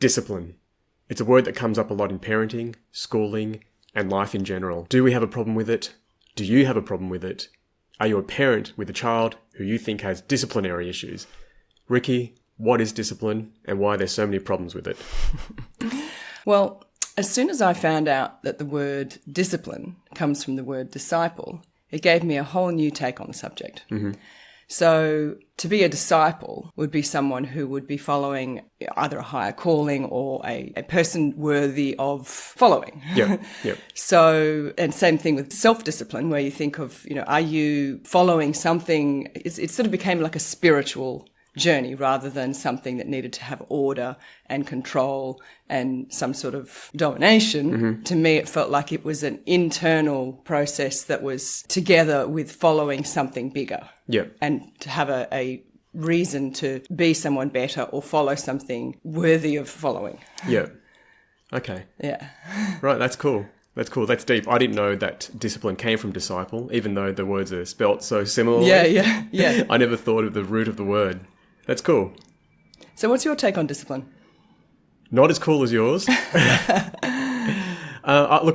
Discipline. It's a word that comes up a lot in parenting, schooling, and life in general. Do we have a problem with it? Do you have a problem with it? Are you a parent with a child who you think has disciplinary issues? Riki, what is discipline and why are there so many problems with it? Well, as soon as I found out that the word discipline comes from the word disciple, it gave me a whole new take on the subject. Mm-hmm. So to be a disciple would be someone who would be following either a higher calling or a person worthy of following. Yeah. So, and same thing with self-discipline, where you think of, are you following something? It sort of became like a spiritual journey rather than something that needed to have order and control and some sort of domination. Mm-hmm. To me, it felt like it was an internal process that was together with following something bigger. Yeah. And to have a reason to be someone better or follow something worthy of following. Yeah. Okay. Yeah. Right, that's cool. That's cool. That's deep. I didn't know that discipline came from disciple, even though the words are spelt so similarly. Yeah. I never thought of the root of the word. That's cool. So what's your take on discipline? Not as cool as yours. Look,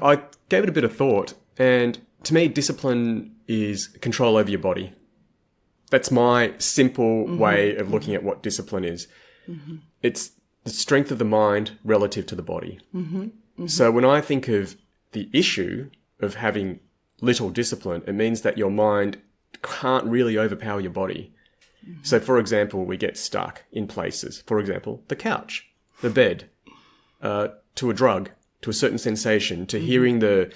I gave it a bit of thought, and to me, discipline is control over your body. That's my simple way of looking at what discipline is. Mm-hmm. It's the strength of the mind relative to the body. Mm-hmm. Mm-hmm. So when I think of the issue of having little discipline, it means that your mind can't really overpower your body. Mm-hmm. So, for example, we get stuck in places. For example, the couch, the bed, to a drug, to a certain sensation, to hearing the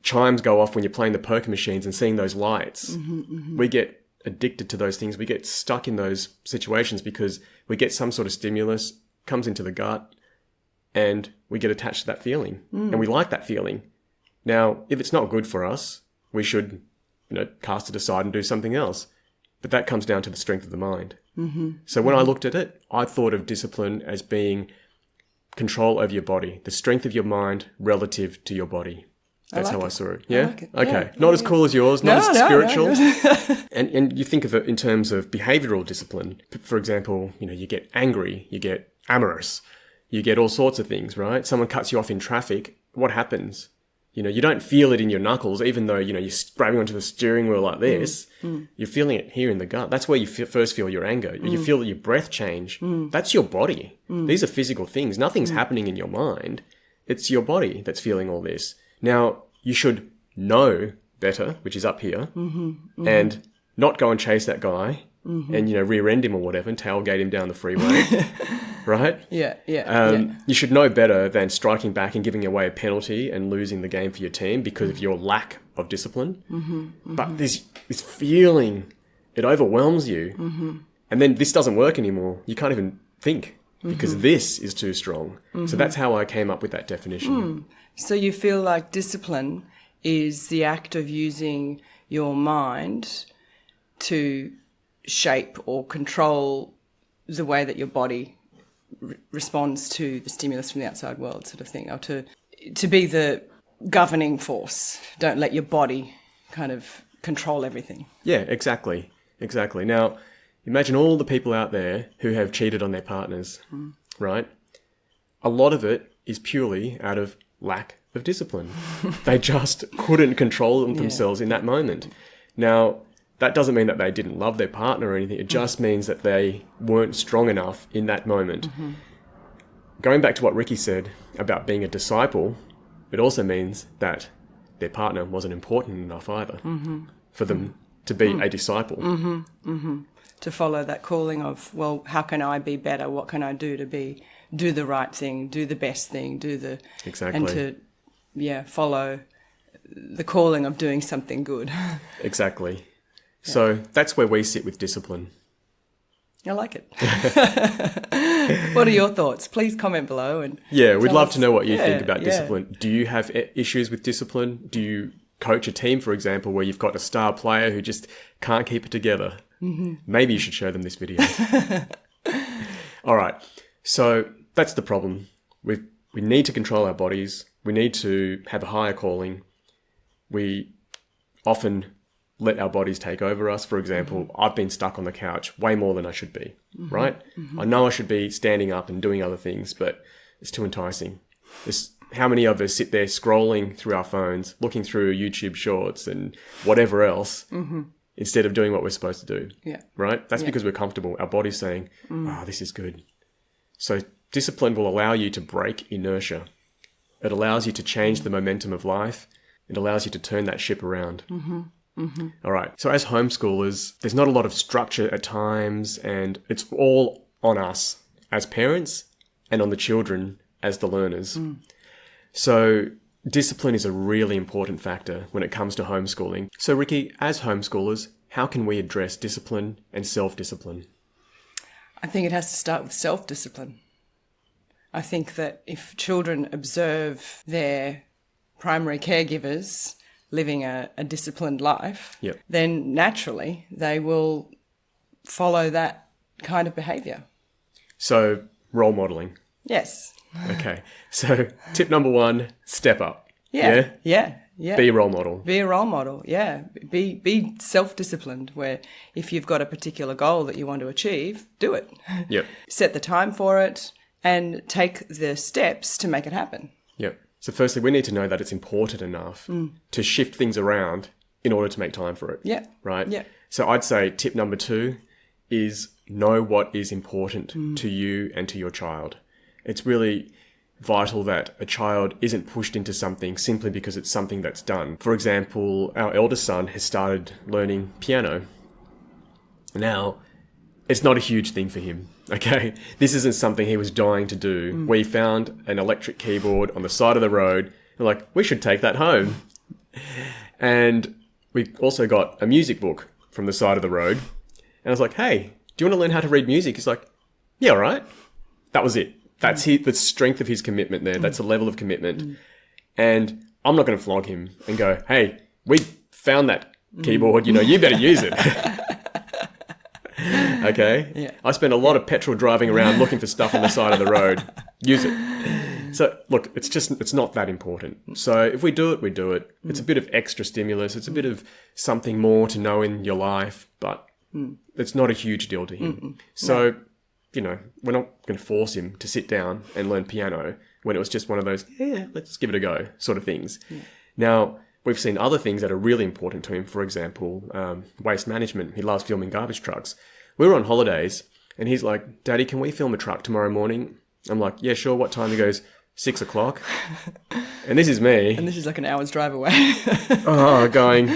chimes go off when you're playing the poker machines and seeing those lights. Mm-hmm, mm-hmm. We get addicted to those things. We get stuck in those situations because we get some sort of stimulus, comes into the gut, and we get attached to that feeling. And we like that feeling. Now, if it's not good for us, we should, cast it aside and do something else. But that comes down to the strength of the mind. Mm-hmm. So when I looked at it, I thought of discipline as being control over your body, the strength of your mind relative to your body. That's how I saw it. Yeah? Like it. Okay. Yeah, not as cool as yours, not as spiritual. No. And you think of it in terms of behavioral discipline. For example, you get angry, you get amorous, you get all sorts of things, right? Someone cuts you off in traffic. What happens? You don't feel it in your knuckles, even though, you're grabbing onto the steering wheel like this. You're feeling it here in the gut. That's where you first feel your anger. You feel your breath change. That's your body. These are physical things. Nothing's happening in your mind. It's your body that's feeling all this. Now, you should know better, which is up here, and not go and chase that guy and, rear end him or whatever and tailgate him down the freeway. Right? Yeah. You should know better than striking back and giving away a penalty and losing the game for your team because of your lack of discipline. But this feeling, it overwhelms you. And then this doesn't work anymore. You can't even think because this is too strong. So that's how I came up with that definition. So you feel like discipline is the act of using your mind to shape or control the way that your body responds to the stimulus from the outside world, sort of thing, or to be the governing force. Don't let your body kind of control everything. Yeah, exactly. Now, imagine all the people out there who have cheated on their partners, right? A lot of it is purely out of lack of discipline. They just couldn't control themselves in that moment. Now, that doesn't mean that they didn't love their partner or anything. It just means that they weren't strong enough in that moment. Going back to what Riki said about being a disciple, it also means that their partner wasn't important enough either for them to be a disciple. To follow that calling of, well, how can I be better? What can I do to do the right thing, do the best thing, Exactly. and to, follow the calling of doing something good. Exactly. So that's where we sit with discipline. I like it. What are your thoughts? Please comment below. And we'd love to know what you think about discipline. Do you have issues with discipline? Do you coach a team, for example, where you've got a star player who just can't keep it together? Maybe you should show them this video. All right. So that's the problem. We need to control our bodies. We need to have a higher calling. We often let our bodies take over us. For example, I've been stuck on the couch way more than I should be, right? I know I should be standing up and doing other things, but it's too enticing. How many of us sit there scrolling through our phones, looking through YouTube shorts and whatever else, instead of doing what we're supposed to do, right? That's because we're comfortable. Our body's saying, this is good. So discipline will allow you to break inertia. It allows you to change the momentum of life. It allows you to turn that ship around. All right. So as homeschoolers, there's not a lot of structure at times, and it's all on us as parents and on the children as the learners. So discipline is a really important factor when it comes to homeschooling. So Riki, as homeschoolers, how can we address discipline and self-discipline? I think it has to start with self-discipline. I think that if children observe their primary caregivers living a disciplined life, then naturally they will follow that kind of behaviour. So role modelling. Yes. Okay. So tip number 1, step up. Yeah. Be a role model. Be a role model, yeah. Be self-disciplined, where if you've got a particular goal that you want to achieve, do it. Set the time for it and take the steps to make it happen. So firstly, we need to know that it's important enough to shift things around in order to make time for it. Right? So I'd say tip number 2 is know what is important to you and to your child. It's really vital that a child isn't pushed into something simply because it's something that's done. For example, our eldest son has started learning piano. Now, it's not a huge thing for him, okay? This isn't something he was dying to do. We found an electric keyboard on the side of the road. We're like, we should take that home. And we also got a music book from the side of the road. And I was like, hey, do you want to learn how to read music? He's like, yeah, all right. That was it. That's the strength of his commitment there. That's the level of commitment. And I'm not going to flog him and go, hey, we found that keyboard, you better use it. Okay? I spend a lot of petrol driving around looking for stuff on the side of the road. Use it. So, look, it's not that important. So if we do it, we do it. It's a bit of extra stimulus. It's a bit of something more to know in your life, but it's not a huge deal to him. So, we're not going to force him to sit down and learn piano when it was just one of those, let's give it a go sort of things. Now, we've seen other things that are really important to him. For example, waste management. He loves filming garbage trucks. We were on holidays and he's like, Daddy, can we film a truck tomorrow morning? I'm like, yeah, sure. What time? He goes, 6 o'clock. And this is me. And this is like an hour's drive away. Going,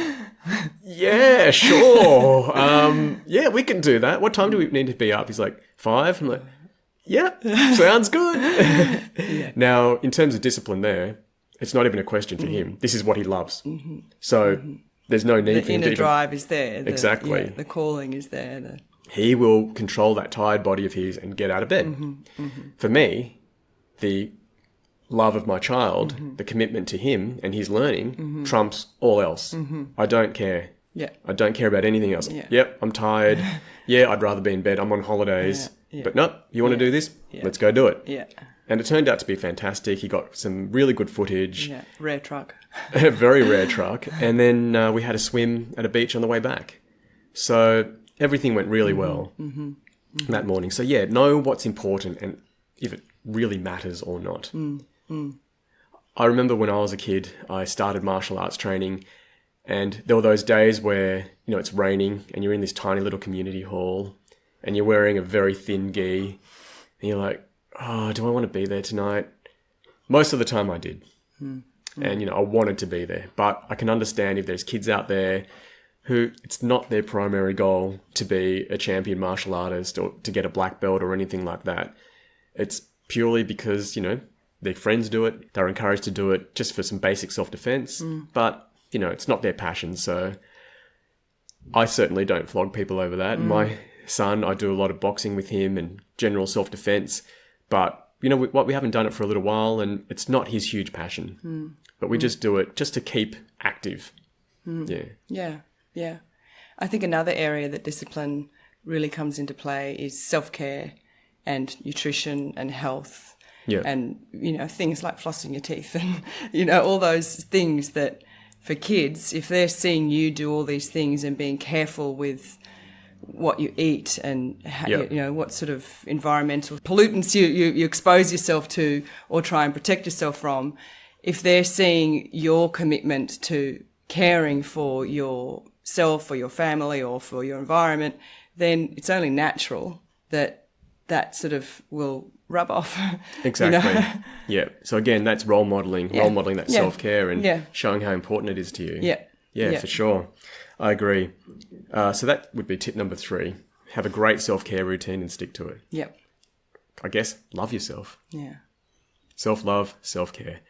yeah, sure. Yeah, we can do that. What time do we need to be up? He's like, 5. I'm like, yeah, sounds good. Now, in terms of discipline there, it's not even a question for him. This is what he loves. So there's no need for him to inner drive is there. Exactly. The calling is there. He will control that tired body of his and get out of bed. For me, the love of my child, the commitment to him and his learning trumps all else. I don't care. I don't care about anything else. Yep, I'm tired. I'd rather be in bed. I'm on holidays. But no, you want to do this? Let's go do it. And it turned out to be fantastic. He got some really good footage. Rare truck. A very rare truck. And then we had a swim at a beach on the way back. So everything went really well that morning. So know what's important and if it really matters or not. I remember when I was a kid, I started martial arts training, and there were those days where, it's raining and you're in this tiny little community hall and you're wearing a very thin gi and you're like, oh, do I want to be there tonight? Most of the time I did. And, I wanted to be there. But I can understand if there's kids out there who it's not their primary goal to be a champion martial artist or to get a black belt or anything like that. It's purely because, their friends do it. They're encouraged to do it just for some basic self-defense. But, it's not their passion. So I certainly don't flog people over that. My son, I do a lot of boxing with him and general self-defense. But, we haven't done it for a little while and it's not his huge passion. But we just do it just to keep active. Yeah. I think another area that discipline really comes into play is self-care and nutrition and health. And, things like flossing your teeth and, all those things that for kids, if they're seeing you do all these things and being careful with what you eat and what sort of environmental pollutants you expose yourself to or try and protect yourself from, if they're seeing your commitment to caring for yourself or your family or for your environment, then it's only natural that sort of will rub off. Exactly. Yeah. So again, that's role modeling that self-care and showing how important it is to you. Yeah, for sure. I agree. So that would be tip number 3. Have a great self-care routine and stick to it. Yep. I guess love yourself. Yeah. Self-love, self-care.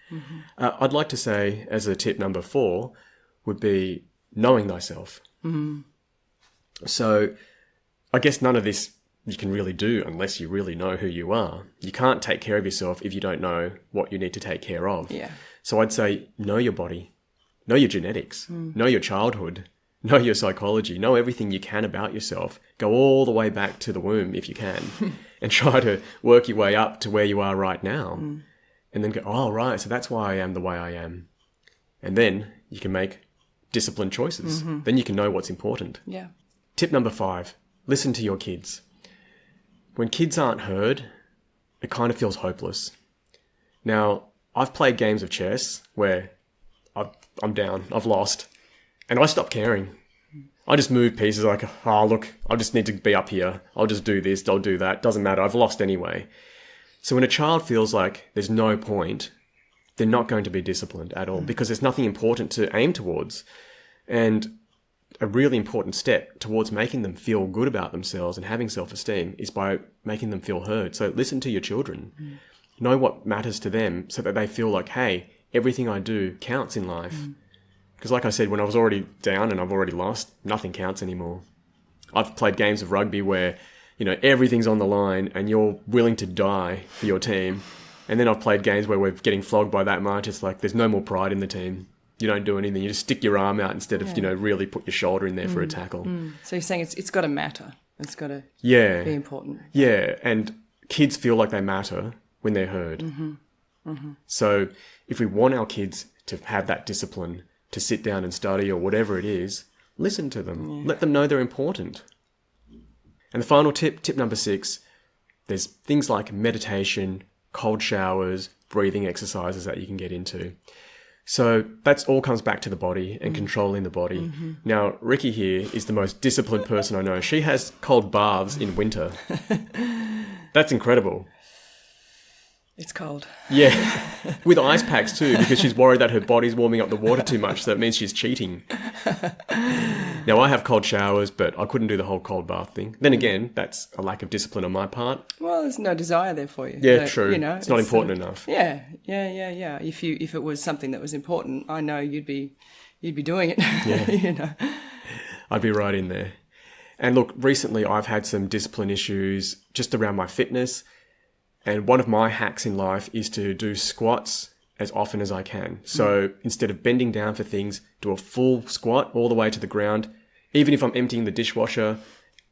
I'd like to say as a tip number 4 would be knowing thyself. So I guess none of this you can really do unless you really know who you are. You can't take care of yourself if you don't know what you need to take care of. Yeah. So I'd say know your body, know your genetics, know your childhood, know your psychology, know everything you can about yourself. Go all the way back to the womb if you can and try to work your way up to where you are right now. And then go, oh, right, so that's why I am the way I am. And then you can make disciplined choices. Then you can know what's important. Yeah. Tip number 5, listen to your kids. When kids aren't heard, it kind of feels hopeless. Now, I've played games of chess where I'm down, I've lost, and I stop caring. I just move pieces like, oh, look, I just need to be up here. I'll just do this, I'll do that. Doesn't matter, I've lost anyway. So when a child feels like there's no point, they're not going to be disciplined at all because there's nothing important to aim towards. And a really important step towards making them feel good about themselves and having self-esteem is by making them feel heard. So listen to your children. Know what matters to them so that they feel like, hey, everything I do counts in life. Because like I said, when I was already down and I've already lost, nothing counts anymore. I've played games of rugby where, everything's on the line and you're willing to die for your team. And then I've played games where we're getting flogged by that much. It's like there's no more pride in the team. You don't do anything. You just stick your arm out instead of, really put your shoulder in there for a tackle. So you're saying it's got to matter. It's got to be important. Yeah, and kids feel like they matter when they're heard. So if we want our kids to have that discipline, to sit down and study or whatever it is, listen to them. Let them know they're important. And the final tip number 6, there's things like meditation, cold showers, breathing exercises that you can get into. So that's all comes back to the body and controlling the body. Now, Riki here is the most disciplined person I know. She has cold baths in winter. That's incredible. It's cold. Yeah, with ice packs too, because she's worried that her body's warming up the water too much, so that means she's cheating. Now, I have cold showers, but I couldn't do the whole cold bath thing. Then again, that's a lack of discipline on my part. Well, there's no desire there for you. Yeah, but, true. It's not important enough. Yeah. If it was something that was important, I know you'd be doing it. Yeah. I'd be right in there. And look, recently I've had some discipline issues just around my fitness. And one of my hacks in life is to do squats as often as I can. So instead of bending down for things, do a full squat all the way to the ground. Even if I'm emptying the dishwasher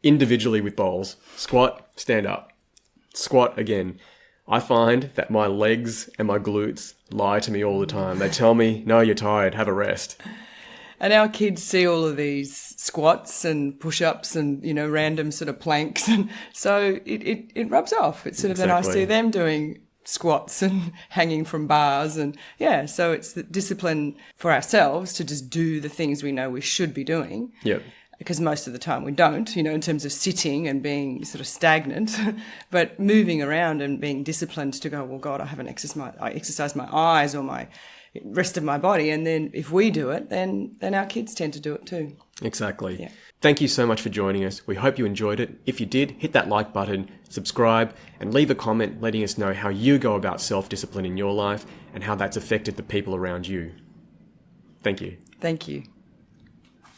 individually with bowls. Squat, stand up. Squat again. I find that my legs and my glutes lie to me all the time. They tell me, no, you're tired, have a rest. And our kids see all of these squats and push-ups and, random sort of planks. And so it rubs off. It's sort of, then I see them doing squats and hanging from bars. And so it's the discipline for ourselves to just do the things we know we should be doing. Yep. Because most of the time we don't, in terms of sitting and being sort of stagnant, but moving around and being disciplined to go, well, God, I haven't exercised my eyes or my rest of my body. And then if we do it, then our kids tend to do it too. Exactly. Yeah. Thank you so much for joining us. We hope you enjoyed it. If you did, hit that like button, subscribe, and leave a comment letting us know how you go about self-discipline in your life and how that's affected the people around you. Thank you. Thank you.